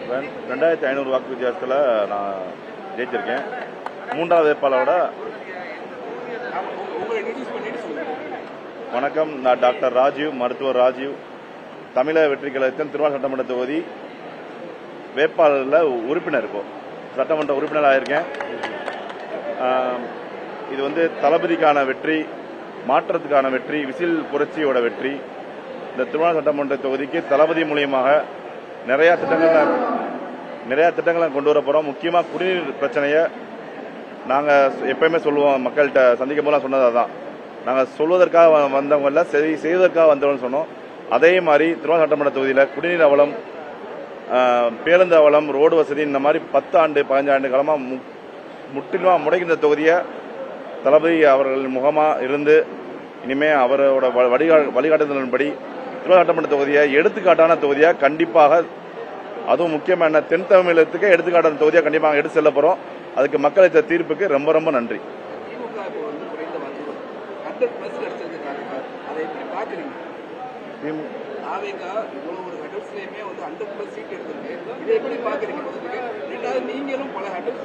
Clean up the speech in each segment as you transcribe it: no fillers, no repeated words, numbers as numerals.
2500 வாக்கு வித்தியாசத்தில் நான் ஜெயிச்சிருக்கேன். மூன்றாவது வேட்பாளரோட. வணக்கம், நான் டாக்டர் ராஜீவ், மருத்துவர் ராஜீவ், தமிழக வெற்றி கழகத்தின் திருவாரூர் சட்டமன்ற தொகுதி வேட்பாளரில் உறுப்பினர். இப்போ சட்டமன்ற உறுப்பினர் ஆயிருக்கேன். இது தளபதிக்கான வெற்றி, மாற்றத்துக்கான வெற்றி, விசில் புரட்சியோட வெற்றி. இந்த திருவாரூர் சட்டமன்ற தொகுதிக்கு தளபதி மூலியமாக நிறைய திட்டங்களை கொண்டு வர போறோம். முக்கியமாக குடிநீர் பிரச்சனையை நாங்கள் எப்பயுமே சொல்லுவோம், மக்கள்கிட்ட சந்திக்கும் போது சொன்னது அதான். நாங்கள் சொல்வதற்காக வந்தவங்க இல்லை, செய்வதற்காக வந்தவங்க சொன்னோம். அதே மாதிரி திருவாரூர் சட்டமன்ற தொகுதியில் குடிநீர் அவலம், பேருந்து அவலம், ரோடு வசதி, இந்த மாதிரி 10 ஆண்டு 15 ஆண்டு காலமாக முற்றிலுமாக முடக்கின்ற தொகுதியை தளபதி அவர்கள் முகமாக இருந்து இனிமே அவரோட வழிகாட்டுதலின்படி திருவாரூர் சட்டமன்ற தொகுதியை எடுத்துக்காட்டான தொகுதியாக கண்டிப்பாக, அதுவும் முக்கியமாக என்ன, தென் தமிழகத்துக்கு எடுத்துக்காட்டான தொகுதியாக கண்டிப்பாக எடுத்து செல்ல போகிறோம். அதுக்கு மக்கள் அளித்த தீர்ப்புக்கு ரொம்ப ரொம்ப நன்றி.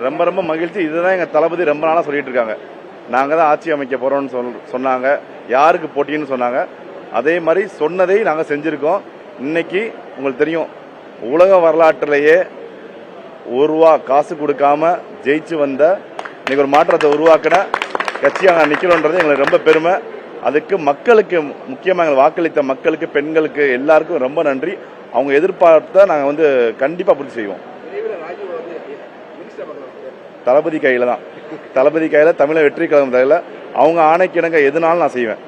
ரொம்ப ரொம்ப மகிழ்ச்சி. இதுதான் எங்க தளபதி ரொம்ப நாளா சொல்லிட்டு இருக்காங்க. நாங்க தான் ஆட்சி அமைக்க போறோம்னு சொன்னாங்க. யாருக்கு போட்டின்னு சொன்னாங்க. அதே மாதிரி சொன்னதை நாங்க செஞ்சிருக்கோம். இன்னைக்கு உங்களுக்கு தெரியும், உலக வரலாற்றிலேயே ₹1 காசு கொடுக்காம ஜெயிச்சு வந்த இன்னைக்கு ஒரு மாற்றத்தை உருவாக்கின கட்சியாக நிக்கிறோன்றது எங்களுக்கு ரொம்ப பெருமை. அதுக்கு மக்களுக்கு, முக்கியமாக எங்களை வாக்களித்த மக்களுக்கு, பெண்களுக்கு, எல்லாருக்கும் ரொம்ப நன்றி. அவங்க எதிர்பார்த்த நாங்க கண்டிப்பா பூர்த்தி செய்வோம். தளபதி கையில தான், தளபதி கையில, தமிழக வெற்றி கழகம் கையில. அவங்க ஆணைக்கிணங்க எதுனாலும் நான் செய்வேன்.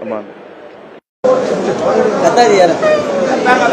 ஆமா. நாங்க